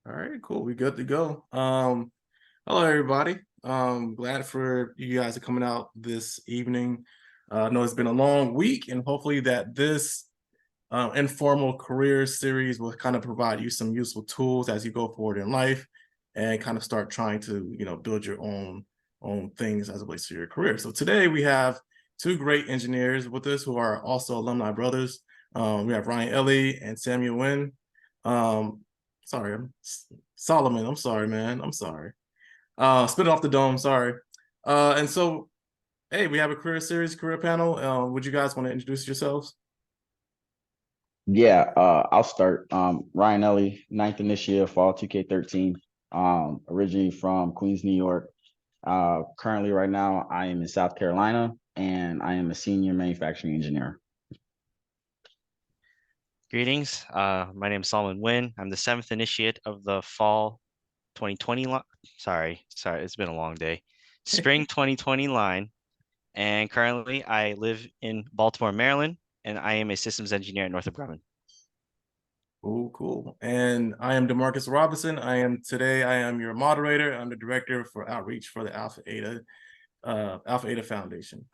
All right, cool. We good to go. Hello everybody. Glad for you guys are coming out this evening. I know it's been a long week, and hopefully that this informal career series will kind of provide you some useful tools as you go forward in life, and kind of start trying to build your own things as it relates to your career. So today we have two great engineers with us who are also alumni brothers. We have Ryan Elie and Samuel Nguyen. Um, sorry, Salomon. I'm sorry, man. I'm sorry. Spit it off the dome. Sorry. And so, hey, we have a career series, career panel. Would you guys want to introduce yourselves? Yeah, I'll start. Ryan Elie, ninth initiate, fall 2K13. Originally from Queens, New York. Currently, right now, I am in South Carolina, and I am a senior manufacturing engineer. Greetings. My name is Salomon Nguyen. I'm the seventh initiate of the fall 2020 line. Sorry, it's been a long day. Spring 2020 line. And currently I live in Baltimore, Maryland, and I am a systems engineer at Northrop Grumman. Cool, cool. And I am DeMarcus Robinson. I am your moderator. I'm the director for outreach for the Alpha Eta Foundation.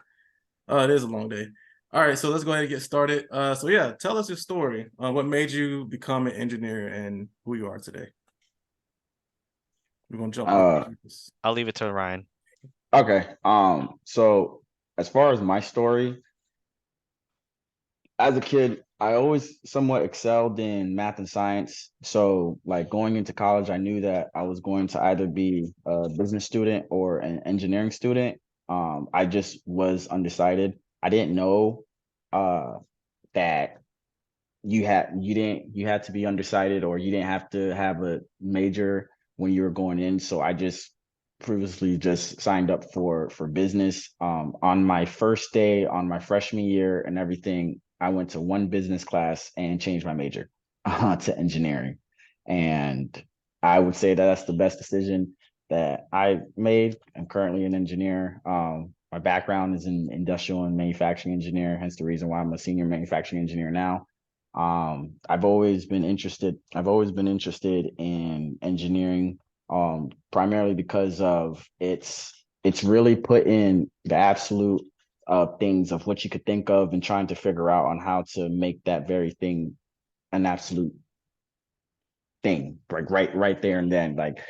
It is a long day. All right, so let's go ahead and get started. So yeah, tell us your story. What made you become an engineer and who you are today? We're gonna jump right Uh, into this. I'll leave it to Ryan. okay. So as far as my story, as a kid, I always somewhat excelled in math and science. So, like going into college, I knew that I was going to either be a business student or an engineering student. I just was undecided. I didn't know uh, that you had to be undecided, or you didn't have to have a major when you were going in. So I just previously just signed up for business. On my first day on my freshman year and everything, I went to one business class and changed my major to engineering. And I would say that that's the best decision that I made. I'm currently an engineer. My background is in industrial and manufacturing engineer, hence the reason why I'm a senior manufacturing engineer now. I've always been interested in engineering, primarily because of it's really put in the absolute things of what you could think of and trying to figure out on how to make that very thing an absolute thing, like right there and then. Like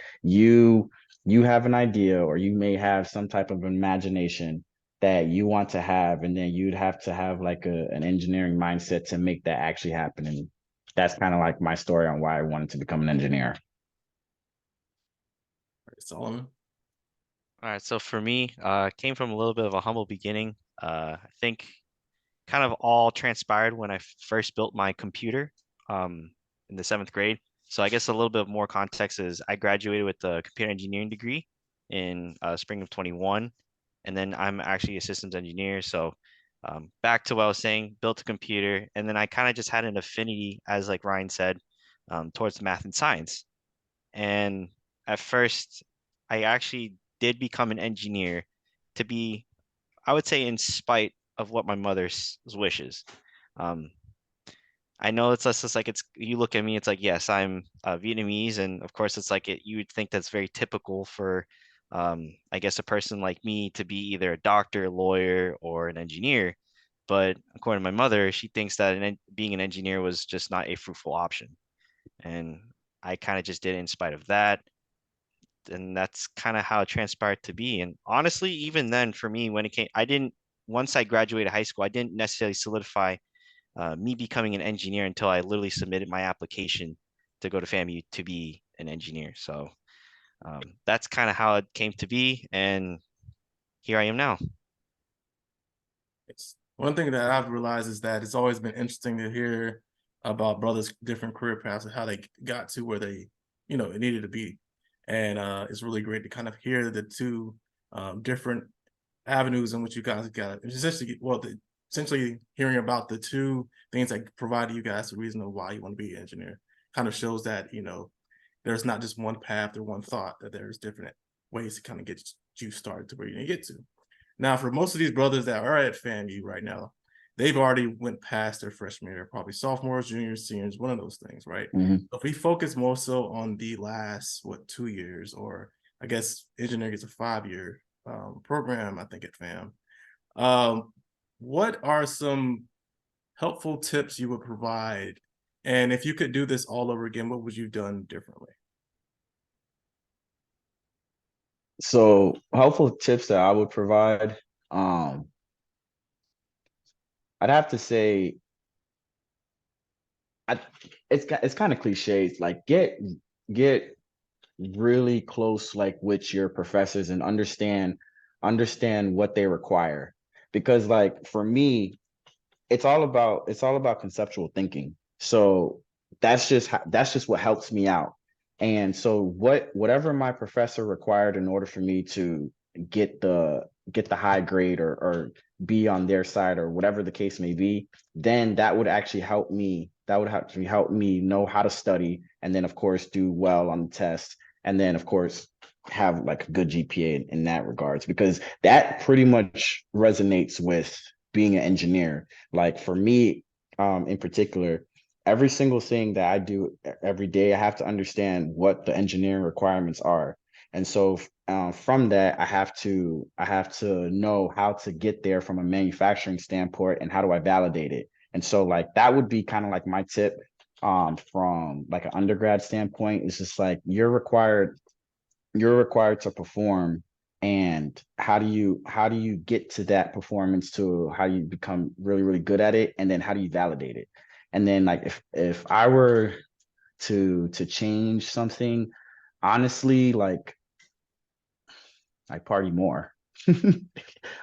you have an idea, or you may have some type of imagination that you want to have, and then you'd have to have like an engineering mindset to make that actually happen. And that's kind of like my story on why I wanted to become an engineer. Solomon. All right, so for me, came from a little bit of a humble beginning. I think kind of all transpired when I first built my computer in the seventh grade. So I guess a little bit more context is I graduated with a computer engineering degree in spring of 21, and then I'm actually a systems engineer. So back to what I was saying, built a computer, and then I kind of just had an affinity, as like Ryan said, towards math and science. And at first, I actually did become an engineer to be, I would say, in spite of what my mother's wishes. Um, I know it's less just like it's you look at me, it's like, yes, I'm Vietnamese, and of course it's like you would think that's very typical for I guess a person like me to be either a doctor, lawyer, or an engineer. But according to my mother, she thinks that being an engineer was just not a fruitful option. And I kind of just did it in spite of that. And that's kind of how it transpired to be. And honestly, even then for me, when it came, I didn't, once I graduated high school, I didn't necessarily solidify me becoming an engineer until I literally submitted my application to go to FAMU to be an engineer. So that's kind of how it came to be, and here I am now. It's one thing that I've realized is that it's always been interesting to hear about brothers' different career paths and how they got to where they, needed to be. And it's really great to kind of hear the two different avenues in which you guys got essentially hearing about the two things that provided you guys the reason of why you want to be an engineer kind of shows that, there's not just one path or one thought, that there's different ways to kind of get you started to where you need to get to. Now, for most of these brothers that are at FAMU right now, they've already went past their freshman year, probably sophomores, juniors, seniors, one of those things, right? Mhm. So if we focus more so on the last, 2 years, or I guess engineering is a 5-year program, I think, at FAM. What are some helpful tips you would provide? And if you could do this all over again, what would you have done differently? So helpful tips that I would provide, I'd have to say, I it's kind of cliche. It's like get really close, like, with your professors, and understand what they require, because, like, for me, it's all about conceptual thinking. So that's just what helps me out. And so whatever my professor required in order for me to get the high grade, or be on their side, or whatever the case may be, then that would actually help me. That would actually help me know how to study, and then, of course, do well on the test, and then, of course, have, like, a good GPA in that regards, because that pretty much resonates with being an engineer. Like, for me, in particular, every single thing that I do every day, I have to understand what the engineering requirements are. And so, from that, I have to know how to get there from a manufacturing standpoint, and how do I validate it. And so, like, that would be kind of like my tip, from, like, an undergrad standpoint. It's just like, you're required to perform, and how do you get to that performance, to how you become really, really good at it, and then how do you validate it. And then, like, if I were to change something, honestly, like, I party more.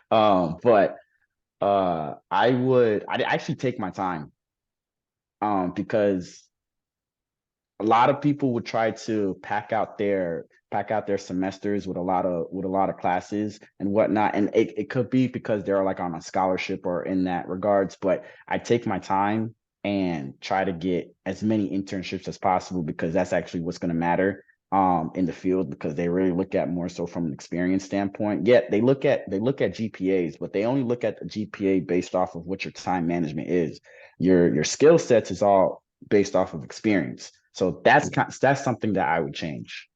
But I'd actually take my time, because a lot of people would try to pack out their semesters with a lot of classes and whatnot. And it could be because they're, like, on a scholarship or in that regards, but I take my time and try to get as many internships as possible, because that's actually what's going to matter, in the field, because they really look at more so from an experience standpoint. Yeah, they look at GPAs, but they only look at the GPA based off of what your time management is. Your skill sets is all based off of experience. So that's something that I would change.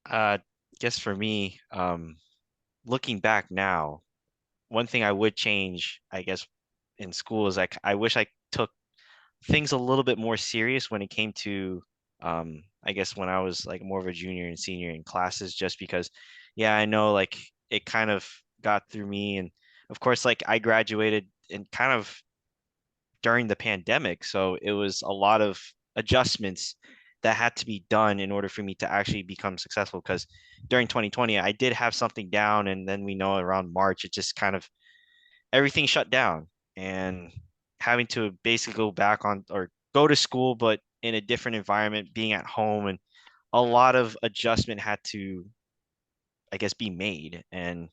Uh, guess for me, looking back now, one thing I would change, I guess, in school is, like, I wish I took things a little bit more serious when it came to, I guess, when I was, like, more of a junior and senior in classes, just because, yeah, I know, like, it kind of got through me. And of course, like, I graduated and kind of during the pandemic. So it was a lot of adjustments that had to be done in order for me to actually become successful. Because during 2020, I did have something down, and then we know around March, it just kind of everything shut down, and having to basically go back on, or go to school, but in a different environment, being at home, and a lot of adjustment had to, I guess, be made. And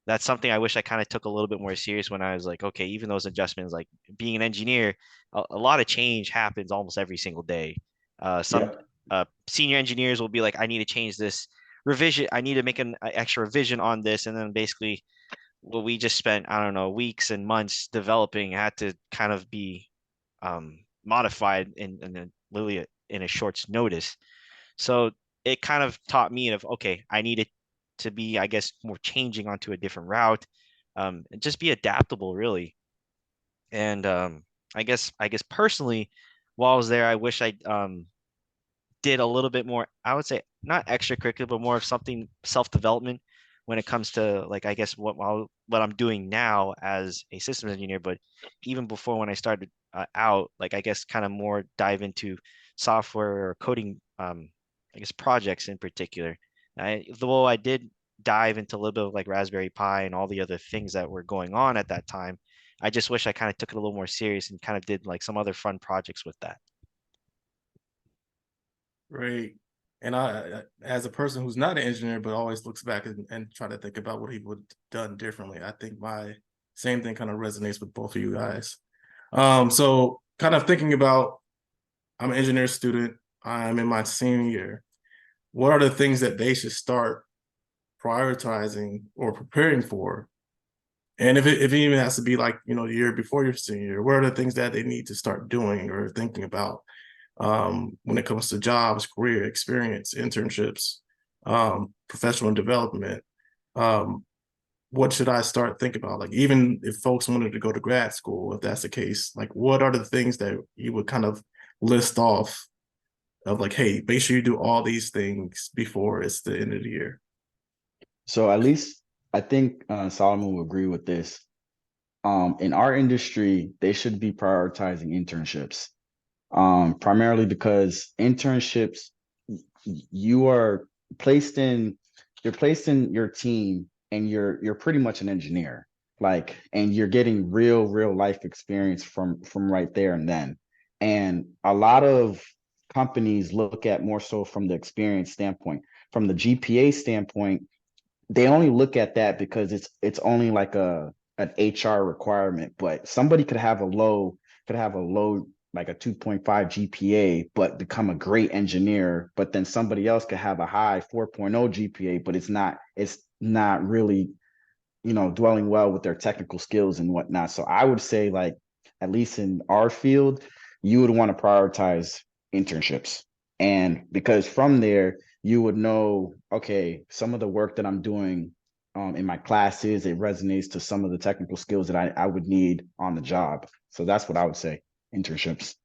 that's something I wish I kind of took a little bit more serious when I was like, okay, even those adjustments, like being an engineer, a lot of change happens almost every single day. Some Yep. senior engineers will be like, I need to change this revision. I need to make an extra revision on this. And then basically what we just spent, I don't know, weeks and months developing had to kind of be modified in literally in a short notice. So it kind of taught me of, okay, I needed to be, I guess, more changing onto a different route, and just be adaptable, really. And I guess personally, while I was there, I wish I did a little bit more, I would say not extracurricular, but more of something self-development when it comes to, like, I guess what I'm doing now as a systems engineer. But even before, when I started out, like, I guess kind of more dive into software or coding, I guess projects in particular. Though I did dive into a little bit of, like, Raspberry Pi and all the other things that were going on at that time, I just wish I kind of took it a little more serious and kind of did, like, some other fun projects with that. Right. And as a person who's not an engineer, but always looks back and try to think about what he would have done differently, I think my same thing kind of resonates with both of you guys. So kind of thinking about, I'm an engineer student, I'm in my senior year. What are the things that they should start prioritizing or preparing for And if it even has to be like, the year before your senior year, what are the things that they need to start doing or thinking about when it comes to jobs, career experience, internships, professional development? What should I start thinking about? Like, even if folks wanted to go to grad school, if that's the case, like, what are the things that you would kind of list off of like, hey, make sure you do all these things before it's the end of the year? So at least I think Solomon will agree with this. In our industry, they should be prioritizing internships, primarily because internships, you are placed in, you're placed in your team, and you're pretty much an engineer, like, and you're getting real life experience from right there and then. And a lot of companies look at more so from the experience standpoint. From the GPA standpoint, they only look at that because it's only like an HR requirement, but somebody could have a low like a 2.5 GPA but become a great engineer, but then somebody else could have a high 4.0 GPA, but it's not really, dwelling well with their technical skills and whatnot. So I would say, like, at least in our field, you would want to prioritize internships. And because from there, you would know, okay, some of the work that I'm doing in my classes, it resonates to some of the technical skills that I would need on the job. So that's what I would say, internships.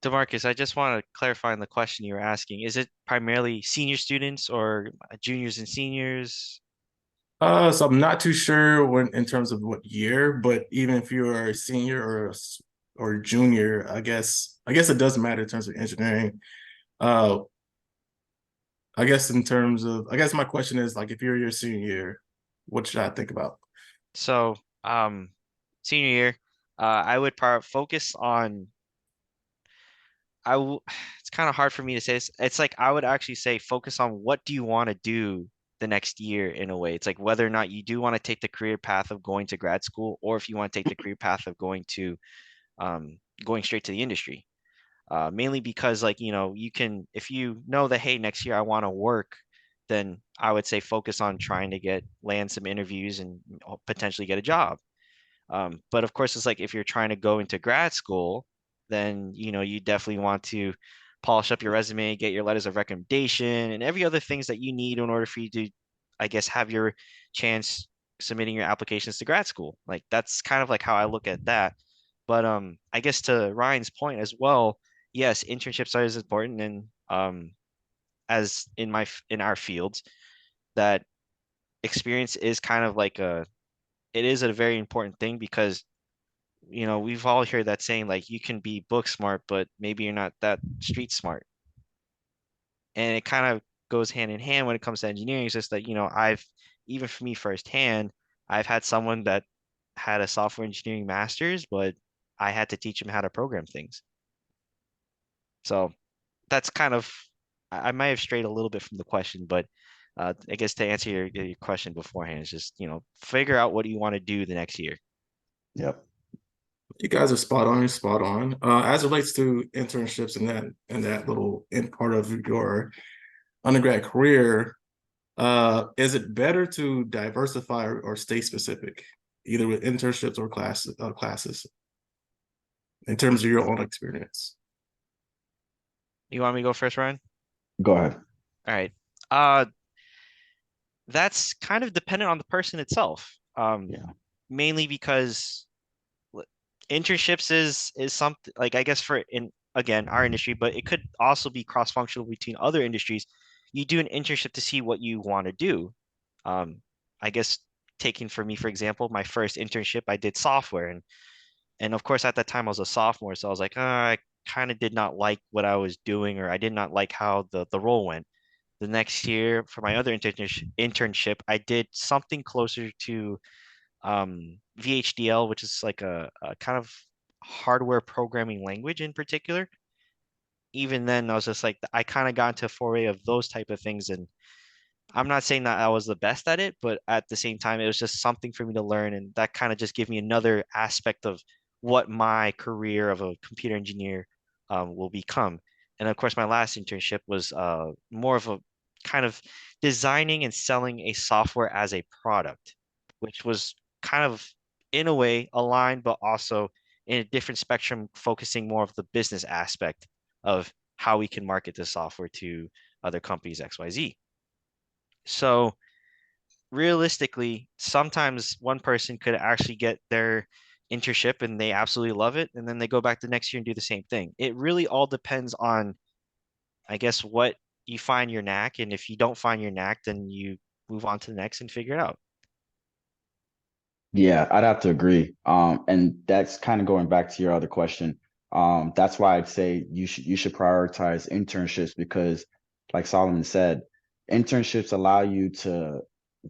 DeMarcus, I just want to clarify on the question you were asking. Is it primarily senior students or juniors and seniors? So I'm not too sure when in terms of what year, but even if you're a senior or junior, I guess it doesn't matter in terms of engineering. Uh, I guess my question is like, if you're your senior year, what should I think about? So, senior year, I would focus on. It's kind of hard for me to say this. It's like I would actually say focus on what do you want to do the next year in a way. It's like whether or not you do want to take the career path of going to grad school, or if you want to take the career path of going straight to the industry. Mainly because, like, you can, if you know that, hey, next year I want to work, then I would say focus on trying to land some interviews and potentially get a job. But of course, it's like if you're trying to go into grad school, then you definitely want to polish up your resume, get your letters of recommendation, and every other things that you need in order for you to, I guess, have your chance submitting your applications to grad school. Like that's kind of like how I look at that. But I guess to Ryan's point as well, yes, internships are as important, and as in our fields, that experience is kind of like it is a very important thing because we've all heard that saying, like, you can be book smart, but maybe you're not that street smart. And it kind of goes hand in hand when it comes to engineering. It's just that, even for me firsthand, I've had someone that had a software engineering master's, but I had to teach him how to program things. So that's kind of, I might have strayed a little bit from the question, but I guess to answer your question beforehand, is just, figure out what you want to do the next year. Yep. You guys are spot on. You're spot on. As it relates to internships and that little end part of your undergrad career, is it better to diversify or stay specific, either with internships or classes, in terms of your own experience? You want me to go first, Ryan? Go ahead. All right. Uh, that's kind of dependent on the person itself. Yeah. Mainly because internships is something like, I guess, for in again our industry, but it could also be cross-functional between other industries. You do an internship to see what you want to do. I guess, taking for me, for example, my first internship, I did software, and of course at that time I was a sophomore, so I was like, I kind of did not like what I was doing, or I did not like how the role went. The next year for my other internship, I did something closer to VHDL, which is like a kind of hardware programming language in particular. Even then, I was just like, I kind of got into a foray of those type of things, and I'm not saying that I was the best at it, but at the same time, it was just something for me to learn, and that kind of just gave me another aspect of what my career of a computer engineer will become. And of course, my last internship was more of a kind of designing and selling a software as a product. which was kind of in a way aligned, but also in a different spectrum, focusing more of the business aspect of how we can market this software to other companies XYZ. So realistically, sometimes one person could actually get their internship and they absolutely love it, and then they go back the next year and do the same thing. It really all depends on, I guess, what you find your knack, and if you don't find your knack, then you move on to the next and figure it out. Yeah, I'd have to agree. And that's kind of going back to your other question. That's why I'd say you should prioritize internships because, like Solomon said, internships allow you to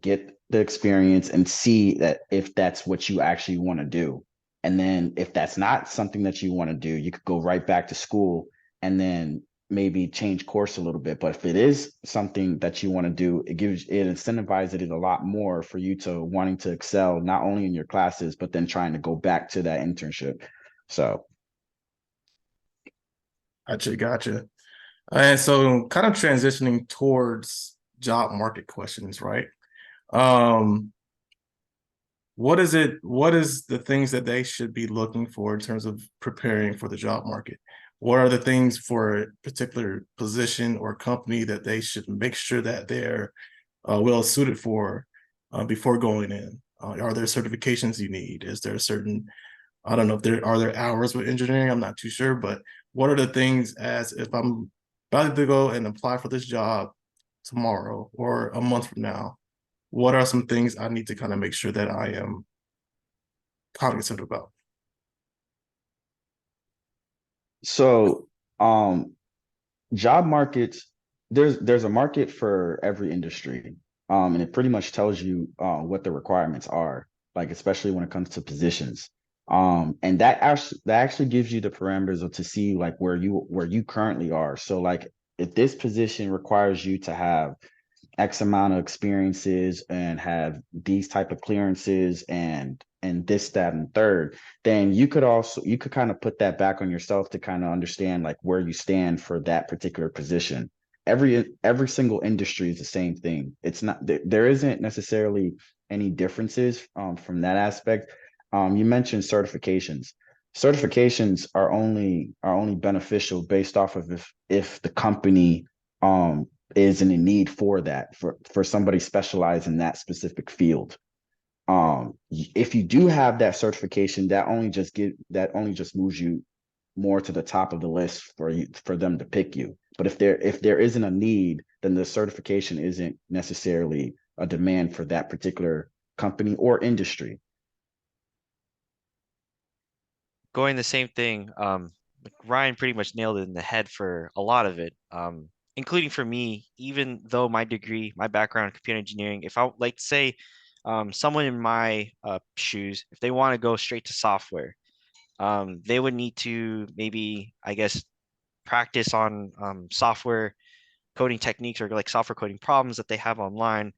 get the experience and see that if that's what you actually want to do. And then if that's not something that you want to do, you could go right back to school and then maybe change course a little bit. But if it is something that you want to do, it incentivizes it a lot more for you to wanting to excel not only in your classes, but then trying to go back to that internship. So Gotcha. And so kind of transitioning towards job market questions, right? Um, what is the things that they should be looking for in terms of preparing for the job market? What are the things for a particular position or company that they should make sure that they're well suited for before going in? Are there certifications you need? Is there a certain, I don't know if there are there hours with engineering, I'm not too sure, but what are the things as if I'm about to go and apply for this job tomorrow or a month from now, what are some things I need to kind of make sure that I am cognizant about? so um job markets, there's a market for every industry. And it pretty much tells you what the requirements are, like especially when it comes to positions. And that actually gives you the parameters of to see like where you currently are. So like if this position requires you to have X amount of experiences and have these type of clearances and this, that, and third, then you could kind of put that back on yourself to kind of understand like where you stand for that particular position. Every single industry is the same thing. It's not there isn't necessarily any differences from that aspect. You mentioned certifications. Certifications are only beneficial based off of if the company is in a need for that for somebody specialized in that specific field. If you do have that certification, that only just moves you more to the top of the list for them to pick you. But if there isn't a need, then the certification isn't necessarily a demand for that particular company or industry. Going the same thing, like Ryan pretty much nailed it in the head for a lot of it, including for me, even though my degree, my background in computer engineering, if I like say someone in my shoes, if they want to go straight to software, they would need to maybe, I guess, practice on software coding techniques or like software coding problems that they have online.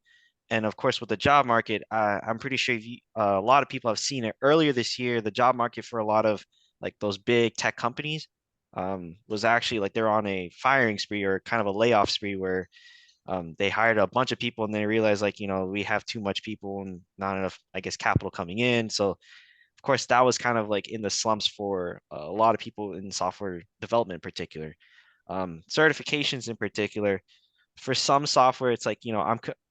And of course, with the job market, I'm pretty sure a lot of people have seen it earlier this year. The job market for a lot of like those big tech companies was actually like they're on a firing spree or kind of a layoff spree where they hired a bunch of people and they realized like, we have too much people and not enough, I guess, capital coming in. So of course, that was kind of like in the slumps for a lot of people in software development in particular. Certifications in particular for some software, it's like,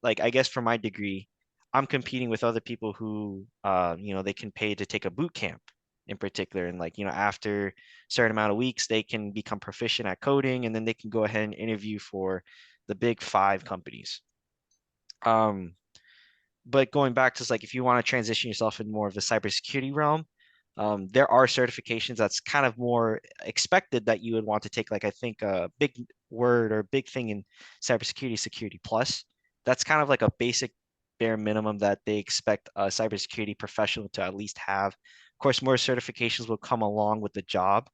like, I guess for my degree, I'm competing with other people who, they can pay to take a boot camp in particular. And like, after a certain amount of weeks, they can become proficient at coding and then they can go ahead and interview for the big five companies. Um, but going back to like if you want to transition yourself in more of the cybersecurity realm, there are certifications that's kind of more expected that you would want to take. Like I think a big word or big thing in cybersecurity, Security Plus. That's kind of like a basic bare minimum that they expect a cybersecurity professional to at least have. Of course, more certifications will come along with the job.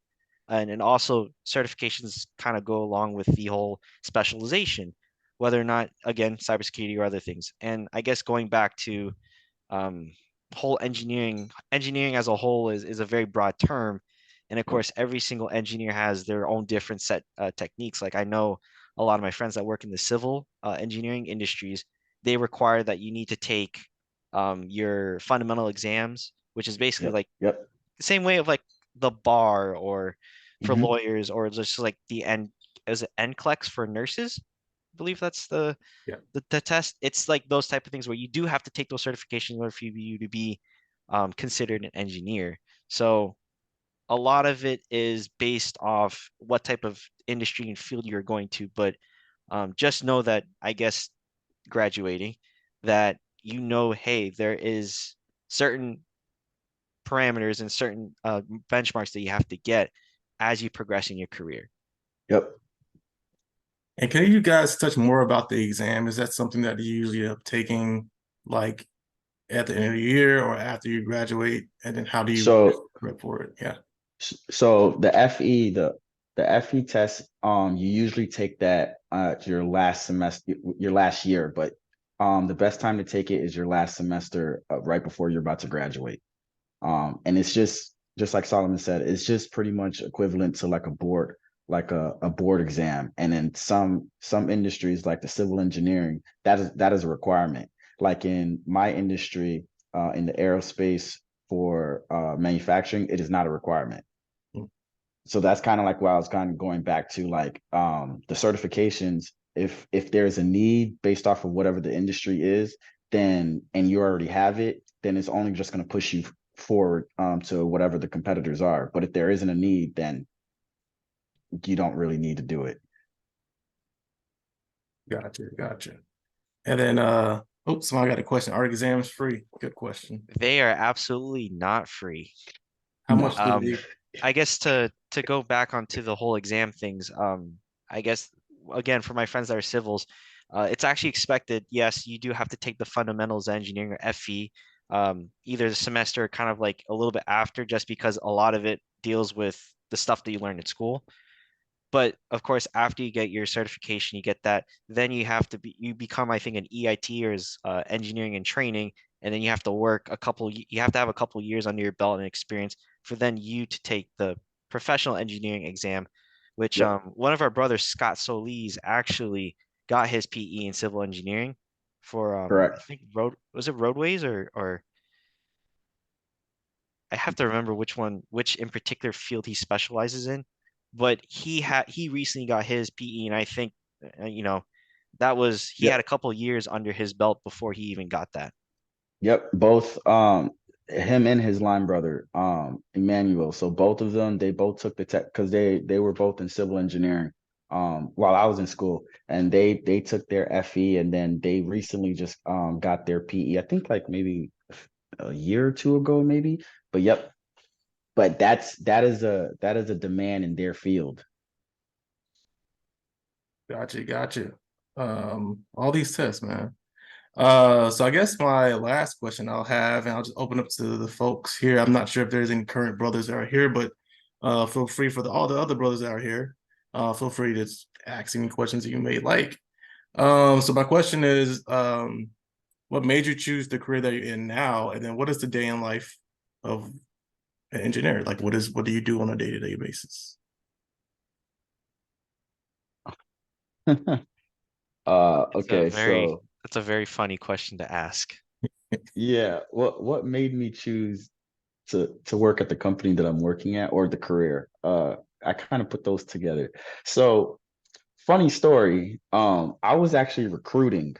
And also certifications kind of go along with the whole specialization, whether or not, again, cybersecurity or other things. And I guess going back to um, whole engineering as a whole is a very broad term. And of course, every single engineer has their own different set techniques. Like I know a lot of my friends that work in the civil engineering industries, they require that you need to take your fundamental exams, which is basically like Yep. the same way of like the bar or for Hmm. lawyers or just like the N is it NCLEX for nurses? I believe that's Yeah. the test. It's like those type of things where you do have to take those certifications in order for you to be considered an engineer. So a lot of it is based off what type of industry and field you're going to, but just know that I guess graduating that hey, there is certain parameters and certain benchmarks that you have to get as you progress in your career. Yep. And can you guys touch more about the exam? Is that something that you usually are taking like at the end of the year or after you graduate? And then how do you So prep for it? Yeah. so the FE, the FE test, you usually take that your last semester, your last year, but the best time to take it is your last semester, right before you're about to graduate. And it's just like Solomon said, it's just pretty much equivalent to like a board, like a board exam. And then some industries like the civil engineering, that is a requirement. Like in my industry, in the aerospace for manufacturing, it is not a requirement. So that's kind of like why I was kind of going back to like the certifications. If there's a need based off of whatever the industry is, then and you already have it, then it's only just going to push you forward to whatever the competitors are. But if there isn't a need, then you don't really need to do it. Gotcha. Gotcha. And then oh, somebody got a question. Are exams free? Good question. They are absolutely not free. How much No. do Um, they I guess to go back onto the whole exam things, I guess again for my friends that are civils, it's actually expected. Yes, you do have to take the fundamentals of engineering or FE, either the semester, or kind of like a little bit after, just because a lot of it deals with the stuff that you learned in school. But of course, after you get your certification, you get that, then you become, I think, an EIT or engineering and training, and then you have to you have to have a couple years under your belt and experience for then you to take the professional engineering exam, which Yep. one of our brothers, Scott Solis, actually got his PE in civil engineering for I Correct. think was it roadways or I have to remember which in particular field he specializes in, but he recently got his PE, and I think that was he had Yep. a couple years under his belt before he even got that. Yep. Both him and his line brother, Emmanuel. So both of them, they both took the tech because they were both in civil engineering while I was in school. And they took their FE and then they recently just got their PE, I think like maybe a year or two ago, maybe. But yep. But that is a demand in their field. Gotcha, gotcha. All these tests, man. So I guess my last question I'll have, and I'll just open up to the folks here. I'm not sure if there's any current brothers that are here, but feel free for all the other brothers that are here. Feel free to ask any questions that you may like. So my question is, what made you choose the career that you're in now? And then what is the day in life of an engineer? Like what do you do on a day-to-day basis? It's a Okay, very so that's a very funny question to ask. yeah, what made me choose to work at the company that I'm working at or the career? I kind of put those together. So funny story. I was actually recruiting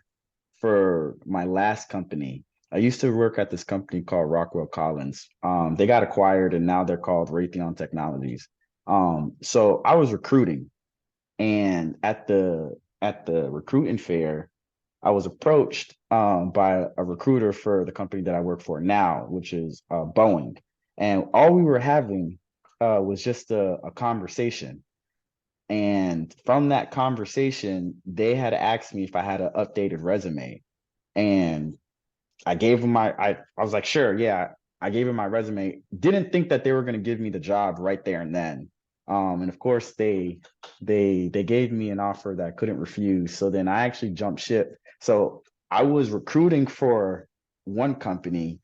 for my last company. I used to work at this company called Rockwell Collins. They got acquired and now they're called Raytheon Technologies. So I was recruiting, and at the recruiting fair, I was approached by a recruiter for the company that I work for now, which is Boeing. And all we were having was just a conversation. And from that conversation, they had asked me if I had an updated resume. And I gave them I was like, sure, yeah. I gave him my resume. Didn't think that they were going to give me the job right there and then. And of course they gave me an offer that I couldn't refuse. So then I actually jumped ship. So I was recruiting for one company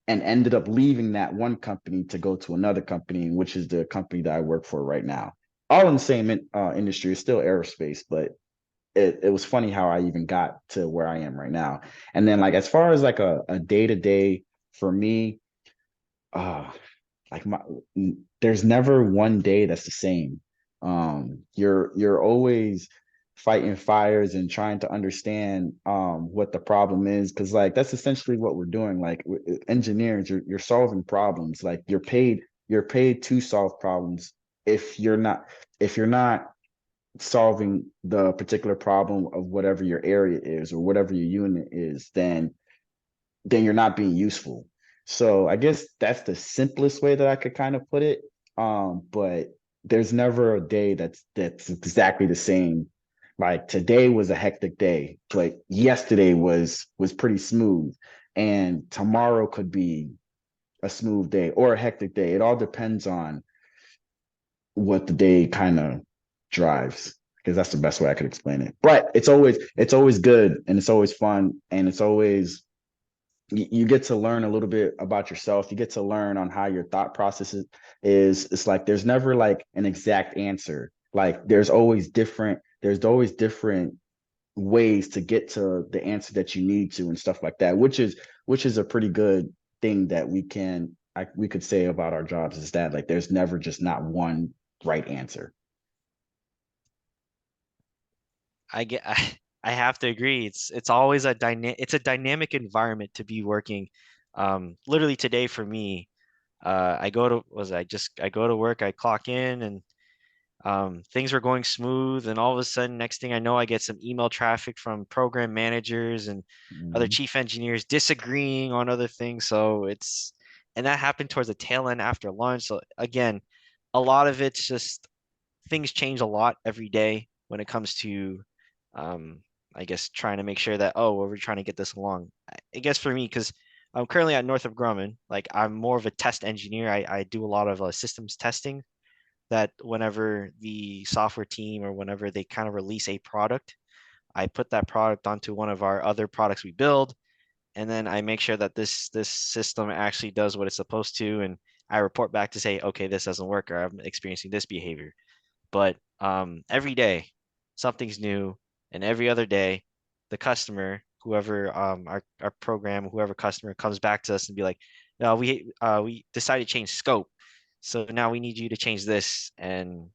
and ended up leaving that one company to go to another company, which is the company that I work for right now. All in the same industry, it's still aerospace, but it was funny how I even got to where I am right now. And then like as far as like a day-to-day for me, uh like my there's never one day that's the same. You're always fighting fires and trying to understand what the problem is, because like that's essentially what we're doing. Like engineers, you're solving problems. Like you're paid to solve problems. If you're not if you're not solving the particular problem of whatever your area is or whatever your unit is, then you're not being useful. So I guess that's the simplest way that I could kind of put it. But there's never a day that's exactly the same. Like today was a hectic day, but yesterday was pretty smooth, and tomorrow could be a smooth day or a hectic day. It all depends on what the day kind of drives, because that's the best way I could explain it. But it's always good, and it's always fun, and it's always you get to learn a little bit about yourself. You get to learn on how your thought process is. It's like there's never like an exact answer. Like there's always different ways to get to the answer that you need to and stuff like that, which is a pretty good thing that we could say about our jobs, is that like there's never just not one right answer. I get I have to agree. It's always a dynamic environment to be working. Literally today for me, I go to was I just I go to work, I clock in, and things were going smooth, and all of a sudden, next thing I know, I get some email traffic from program managers and other Mhm. chief engineers disagreeing on other things. And that happened towards the tail end after lunch. So again, a lot of it's just things change a lot every day when it comes to, um, I guess, trying to make sure that, oh, well, we're trying to get this along. I guess for me, because I'm currently at Northrop Grumman, like I'm more of a test engineer. I do a lot of systems testing, that whenever the software team or whenever they kind of release a product, I put that product onto one of our other products we build, and then I make sure that this system actually does what it's supposed to, and I report back to say, okay, this doesn't work, or I'm experiencing this behavior. But every day something's new, and every other day the customer, whoever our program, whoever customer comes back to us and be like, no, we decided to change scope, so now we need you to change this, and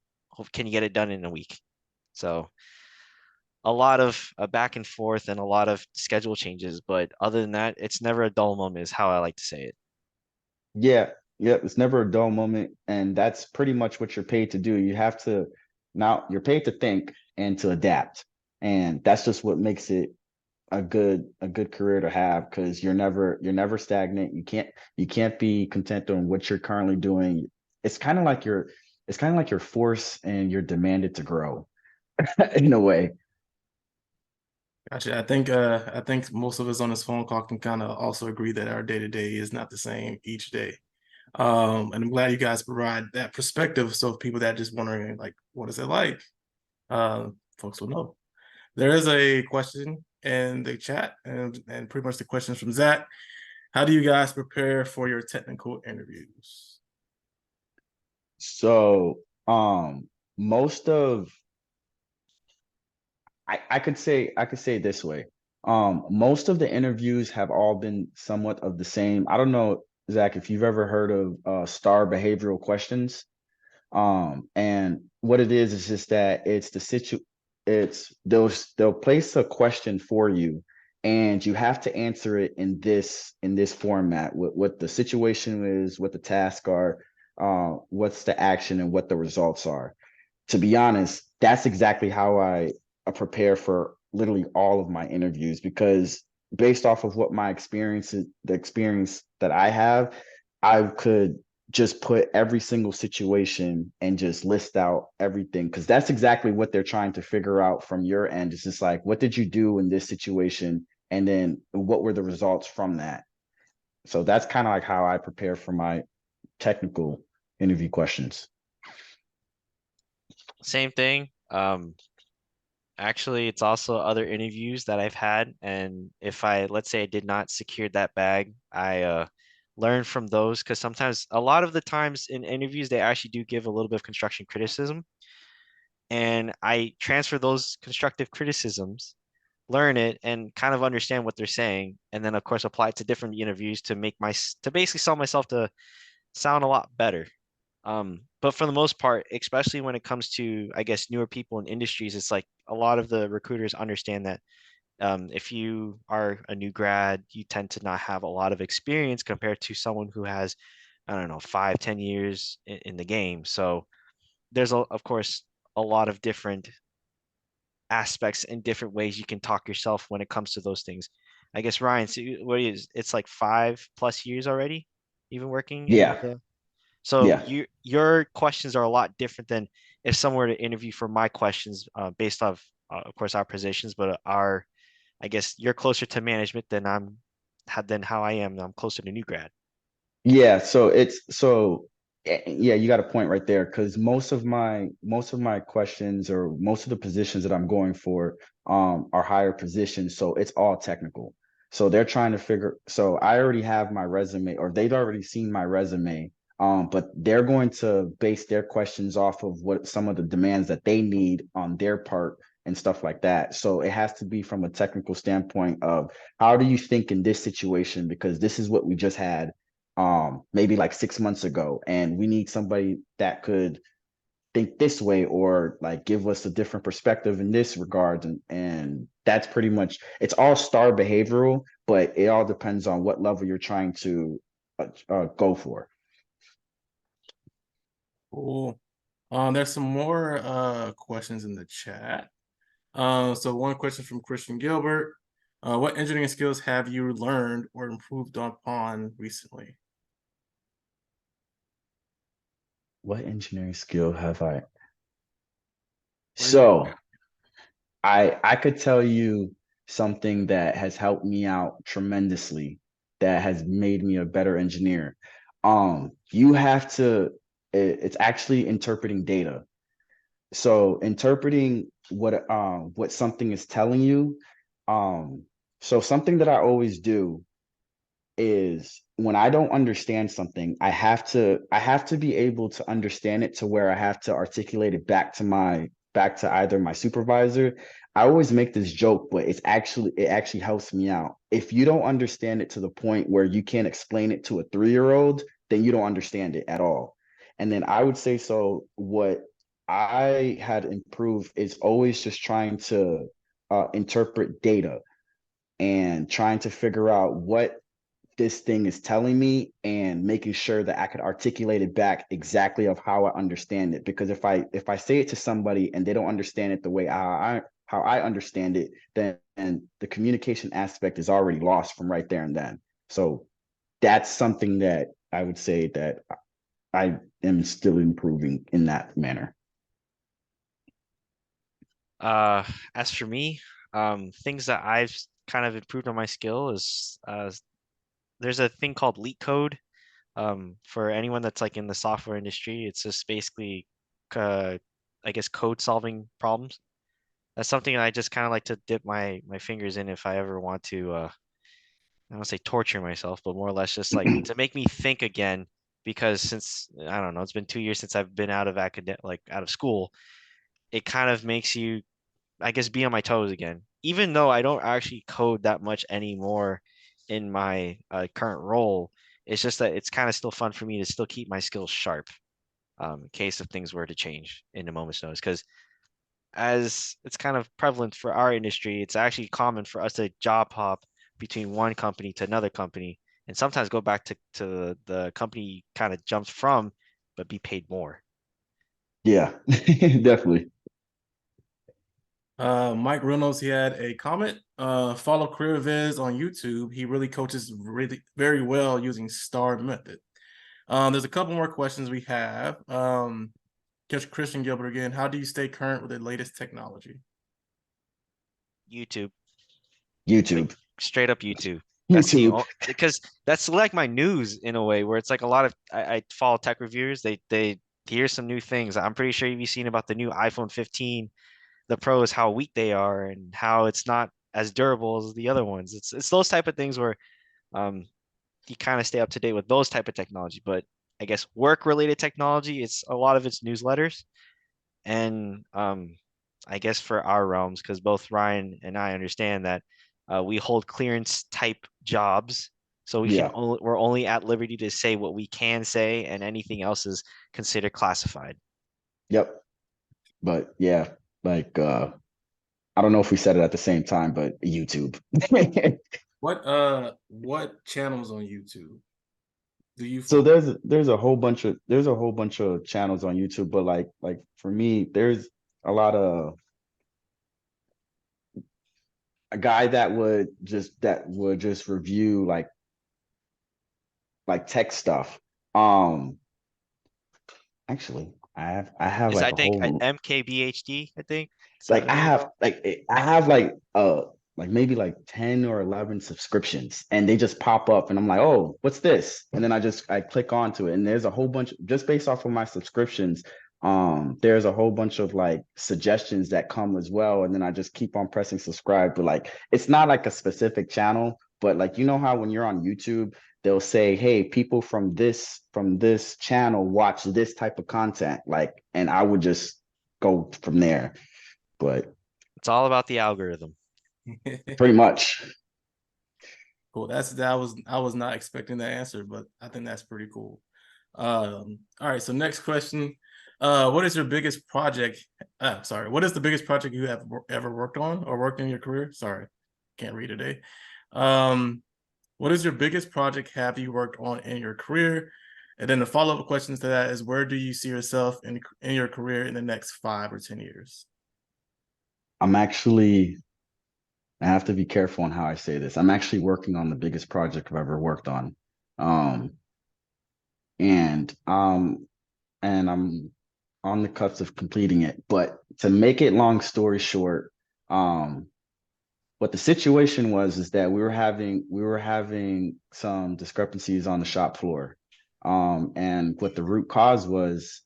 can you get it done in a week? So a lot of back and forth and a lot of schedule changes, but other than that, it's never a dull moment, is how I like to say it. Yeah, yeah, it's never a dull moment, and that's pretty much what you're paid to do. Now you're paid to think and to adapt, and that's just what makes it a good career to have, because you're never stagnant. You can't be content on what you're currently doing. It's kind of like you're forced and you're demanded to grow in a way. Gotcha. I think most of us on this phone call can kind of also agree that our day to day is not the same each day. And I'm glad you guys provide that perspective, so people that are just wondering like, what is it like? Folks will know. There is a question in the chat, and pretty much the question is from Zach. How do you guys prepare for your technical interviews? So, most of I could say it this way. Most of the interviews have all been somewhat of the same. I don't know, Zach, if you've ever heard of star behavioral questions. And what it is just that they'll place a question for you, and you have to answer it in this format, what the situation is, what the tasks are, what's the action, and what the results are. To be honest, that's exactly how I prepare for literally all of my interviews, because based off of what my experience is, the experience that I have, I could just put every single situation and just list out everything, because that's exactly what they're trying to figure out from your end. It's just like, what did you do in this situation? And then what were the results from that? So that's kind of like how I prepare for my technical interview questions. Same thing. Actually, it's also other interviews that I've had, and if let's say I did not secure that bag, I learn from those, because sometimes, a lot of the times in interviews, they actually do give a little bit of construction criticism. and I transfer those constructive criticisms, learn it, and kind of understand what they're saying, and then of course apply it to different interviews to to basically sell myself to sound a lot better. But for the most part, especially when it comes to, I guess, newer people in industries, it's like a lot of the recruiters understand that if you are a new grad, you tend to not have a lot of experience compared to someone who has, I don't know, 5, 10 years in the game. So there's, of course, a lot of different aspects and different ways you can talk yourself when it comes to those things. I guess Ryan, so what is it's like 5+ years already, even working in Yeah, the so yeah. your questions are a lot different than if someone were to interview for my questions based off, of course, our positions, but our, I guess you're closer to management than than how I am. I'm closer to new grad. Yeah, so yeah, you got a point right there because most of my questions or most of the positions that I'm going for are higher positions, so it's all technical. So they're trying to figure so I already have my resume or they've already seen my resume, but they're going to base their questions off of what some of the demands that they need on their part and stuff like that. So it has to be from a technical standpoint of how do you think in this situation because this is what we just had maybe like 6 months ago and we need somebody that could think this way or like give us a different perspective in this regard and that's pretty much it's all star behavioral but it all depends on what level you're trying to go for. Cool. There's some more questions in the chat. So one question from Christian Gilbert. What engineering skills have you learned or improved upon recently? What engineering skill have I What do you want to so I could tell you something that has helped me out tremendously, that has made me a better engineer. You have to, it's actually interpreting data. So interpreting what something is telling you. So something that I always do is when I don't understand something, I have to be able to understand it to where I have to articulate it back to either my supervisor. I always make this joke, but it actually helps me out. If you don't understand it to the point where you can't explain it to a 3-year-old, then you don't understand it at all. And then I would say so what I had improved is always just trying to interpret data and trying to figure out what this thing is telling me and making sure that I could articulate it back exactly of how I understand it. Because if I say it to somebody and they don't understand it the way how I understand it, then the communication aspect is already lost from right there and then. So that's something that I would say that I am still improving in that manner. Uh, as for me, things that I've kind of improved on my skill is there's a thing called leak code. For anyone that's like in the software industry, it's just basically, uh, I guess, code solving problems. That's something I just kind of like to dip my fingers in if I ever want to. I don't say torture myself, but more or less just like to make me think again. Because since I don't know, it's been 2 years since I've been out of out of school. It kind of makes you, I guess, be on my toes again. Even though I don't actually code that much anymore in my current role, it's just that it's kind of still fun for me to still keep my skills sharp, in case of things were to change in a moment's notice. Because as it's kind of prevalent for our industry, it's actually common for us to job hop between one company to another company, and sometimes go back to the company you kind of jumped from, but be paid more. Yeah, definitely. Mike Reynolds, he had a comment. Follow Career Viz on YouTube. He really coaches really very well using STAR method. There's a couple more questions we have. Just Christian Gilbert again. How do you stay current with the latest technology? YouTube, like YouTube. straight up YouTube. That's YouTube. because that's like my news in a way, where it's like a lot of I follow tech reviewers. They here's some new things. I'm pretty sure you've seen about the new iPhone 15, the Pros, how weak they are and how it's not as durable as the other ones. It's those type of things where um you kind of stay up to date with those type of technology. But I guess work related technology, it's a lot of it's newsletters. And I guess for our realms, because both Ryan and I understand that we hold clearance type jobs, so Yeah. we're only at liberty to say what we can say, and anything else is considered classified. Yep. But yeah, like I don't know if we said it at the same time, but YouTube. What channels on YouTube do you So follow? there's a whole bunch of channels on YouTube, but like for me, there's a lot of a guy that would just review like tech stuff. Um Actually, I have Is like I a think whole MKBHD, I think. Is that like what it is? I have like maybe like 10 or 11 subscriptions and they just pop up and I'm like, "Oh, what's this?" And then I click onto it and there's a whole bunch just based off of my subscriptions. There's a whole bunch of like suggestions that come as well and then I just keep on pressing subscribe, but like it's not like a specific channel, but like you know how when you're on YouTube they'll say, "Hey, people from this channel watch this type of content." Like, and I would just go from there. But It's all about the algorithm. pretty much, Cool. I was not expecting that answer, but I think that's pretty cool. All right. So next question. What is your biggest project? Sorry. What is the biggest project you have ever worked on or worked in your career? Sorry, can't read today. Um, what is your biggest project have you worked on in your career? And then the follow-up questions to that is where do you see yourself in your career in the next 5 or 10 years? I'm actually, I have to be careful on how I say this. I'm actually working on the biggest project I've ever worked on. Um, and I'm on the cusp of completing it. But to make it long story short, um, what the situation was is that we were having some discrepancies on the shop floor. And what the root cause was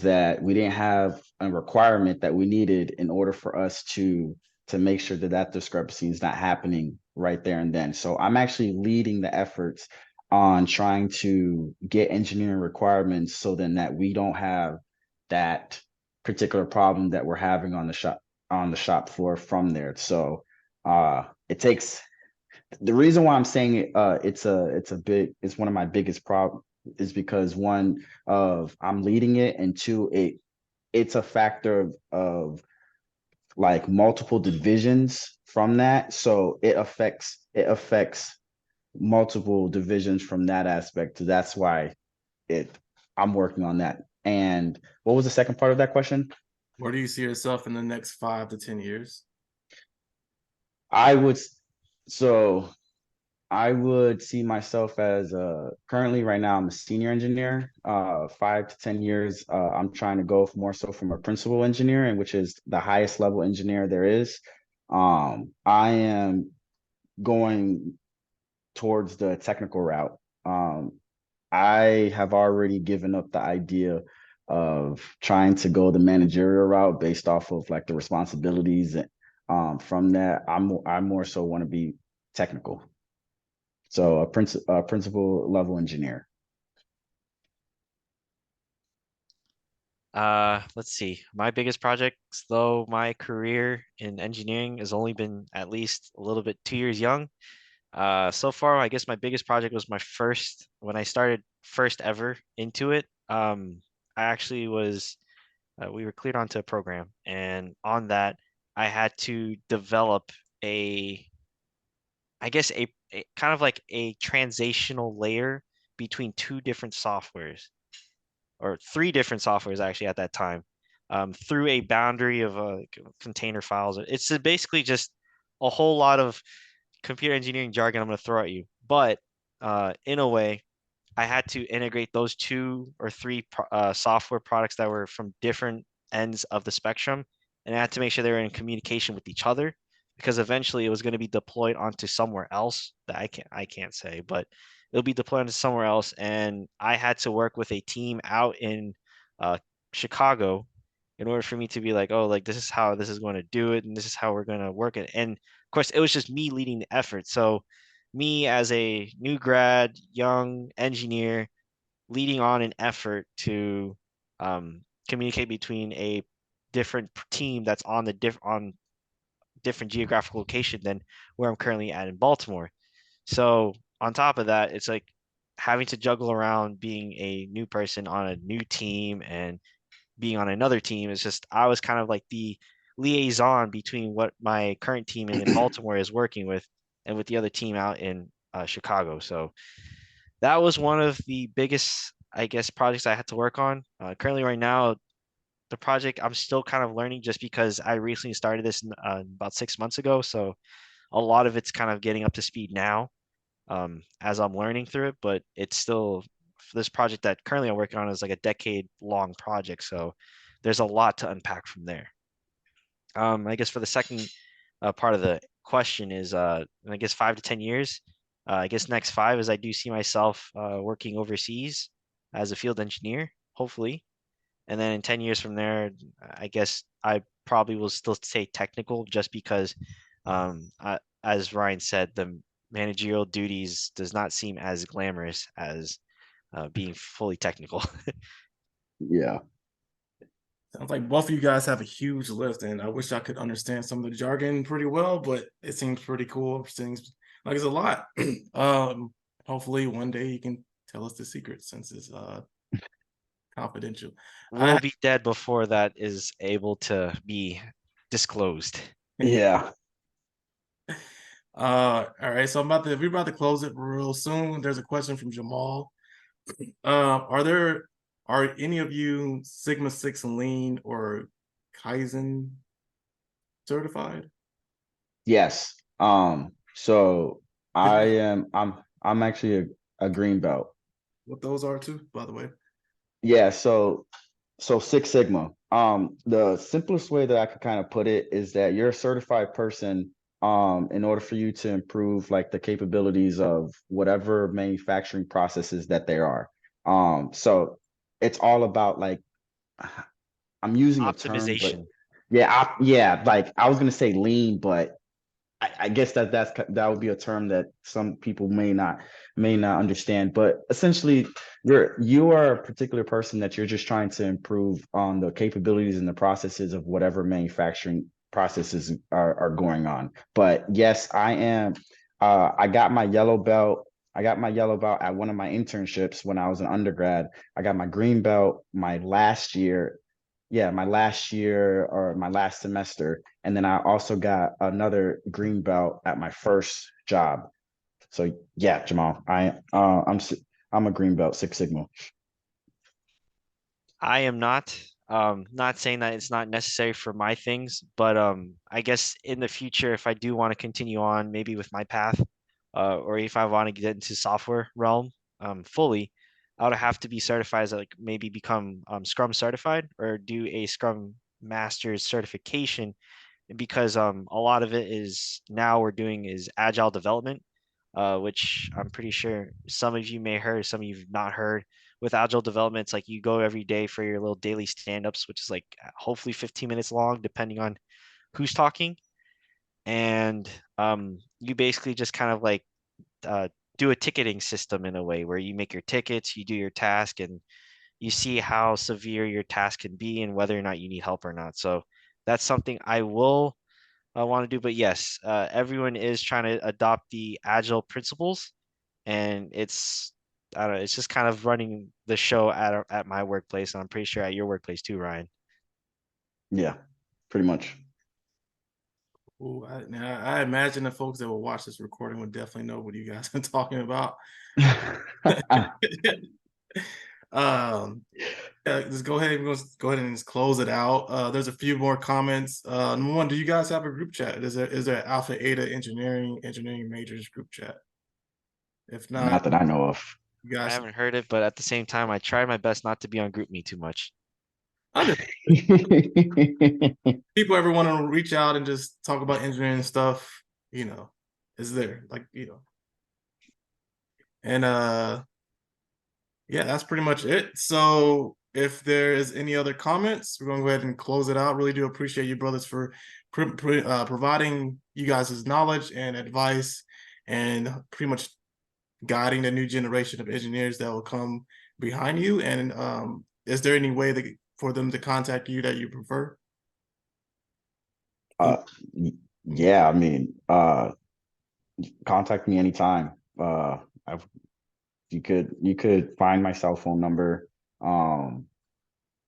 that we didn't have a requirement that we needed in order for us to make sure that that discrepancy is not happening right there and then. So I'm actually leading the efforts on trying to get engineering requirements so then that we don't have that particular problem that we're having on the shop floor from there. So it takes the reason why I'm saying it's one of my biggest problems is because one of I'm leading it and two it's a factor of like multiple divisions from that, so it affects multiple divisions from that aspect. So that's why it I'm working on that. And what was the second part of that question? Where do you see yourself in the next 5 to 10 years? I would so I would see myself as currently right now I'm a senior engineer. 5 to 10 years, I'm trying to go more so from a principal engineer, and which is the highest level engineer there is. I am going towards the technical route. I have already given up the idea of trying to go the managerial route based off of like the responsibilities. From that, I more so want to be technical. So a principal level engineer. Let's see. My biggest projects, though, my career in engineering has only been at least a little bit 2 years young. So far, I guess my biggest project was my first when I started first ever into it. I actually was we were cleared onto a program, and on that, I had to develop a, I guess a kind of like a transitional layer between two different softwares or three different softwares actually at that time, through a boundary of container files. It's basically just a whole lot of computer engineering jargon I'm going to throw at you, but in a way, I had to integrate those two or three software products that were from different ends of the spectrum, and I had to make sure they were in communication with each other because eventually it was going to be deployed onto somewhere else that I can't say, but it'll be deployed onto somewhere else, and I had to work with a team out in uh, Chicago in order for me to be like, oh, like this is how this is going to do it, and this is how we're going to work it, and of course it was just me leading the effort, so me as a new grad, young engineer, leading on an effort to communicate between a different team that's on different geographical location than where I'm currently at in Baltimore. So on top of that, it's like having to juggle around being a new person on a new team and being on another team. Is just I was kind of like the liaison between what my current team in Baltimore is working with and with the other team out in Chicago. So that was one of the biggest, I guess, projects I had to work on. Currently, right now, the project I'm still kind of learning just because I recently started this about 6 months ago. So a lot of it's kind of getting up to speed now as I'm learning through it. But it's still this project that currently I'm working on is like a decade long project. So there's a lot to unpack from there. I guess for the second part of the question is, I guess 5 to 10 years. I guess next 5 is I do see myself working overseas as a field engineer, hopefully. And then in 10 years from there, I guess I probably will still stay technical just because, as Ryan said, the managerial duties does not seem as glamorous as being fully technical. Yeah. Sounds like both of you guys have a huge list, and I wish I could understand some of the jargon pretty well, but it seems pretty cool. Seems like it's a lot. Hopefully one day you can tell us the secret since it's confidential. We'll be dead before that is able to be disclosed. Yeah. All right, so we're about to close it real soon. There's a question from Jamal. Are any of you Sigma 6 Lean or Kaizen certified? Yes. So Could you I'm actually a green belt. what those are too, by the way? Yeah, so Six Sigma. The simplest way that I could kind of put it is that you're a certified person, in order for you to improve like the capabilities of whatever manufacturing processes that there are. So it's all about like I'm using a term, but Optimization. yeah, like I was gonna say lean, but I guess that would be a term that some people may not understand. But essentially, you are a particular person that you're just trying to improve on the capabilities and the processes of whatever manufacturing processes are going on. But yes, I am. I got my yellow belt. I got my yellow belt at one of my internships when I was an undergrad. I got my green belt my last year, yeah, my last year or my last semester. And then I also got another green belt at my first job. So yeah, Jamal, I'm a green belt, Six Sigma. I am not saying that it's not necessary for my things, but I guess in the future, if I do want to continue on, maybe with my path, or if I want to get into software realm, fully, I would have to be certified as like maybe become Scrum certified or do a Scrum Master's certification because a lot of it is now we're doing is agile development, which I'm pretty sure some of you may heard, some of you've not heard. With agile development, it's like you go every day for your little daily stand-ups, which is like hopefully 15 minutes long, depending on who's talking. And you basically just kind of like uh, do a ticketing system in a way where you make your tickets, you do your task, and you see how severe your task can be and whether or not you need help or not. So that's something I will want to do. But yes, everyone is trying to adopt the agile principles, and it's I don't know, it's just kind of running the show at my workplace, and I'm pretty sure at your workplace too, Ryan. Yeah, pretty much. Ooh, now I imagine the folks that will watch this recording would definitely know what you guys are talking about. Just go ahead and just close it out. There's a few more comments. Number one, do you guys have a group chat? Is there Alpha Eta engineering majors group chat? If not, Not that I know of. you I guys, haven't heard it, but at the same time, I try my best not to be on GroupMe too much. people ever want to reach out and just talk about engineering stuff, is there and yeah, that's pretty much it. So if there is any other comments, we're going to go ahead and close it out. Really do appreciate you brothers for providing you guys' knowledge and advice and pretty much guiding the new generation of engineers that will come behind you. And is there any way for them to contact you that you prefer? Yeah, I mean, contact me anytime. I've, you could find my cell phone number,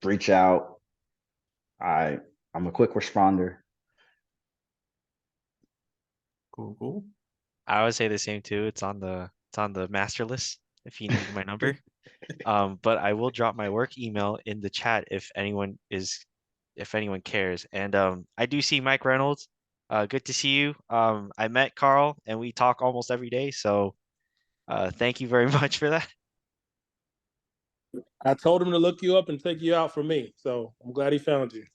reach out. I'm a quick responder. Cool, cool. I would say the same too. It's on the master list if you need my number. But I will drop my work email in the chat if anyone cares. And I do see Mike Reynolds. Good to see you. I met Carl and we talk almost every day. So thank you very much for that. I told him to look you up and take you out for me. So I'm glad he found you.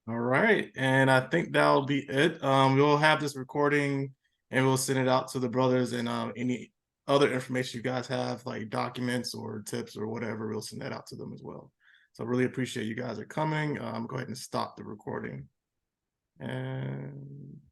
All right, and I think that'll be it. We'll have this recording and we'll send it out to the brothers, and any other information you guys have, like documents or tips or whatever, we'll send that out to them as well. So really appreciate you guys are coming. Go ahead and stop the recording. And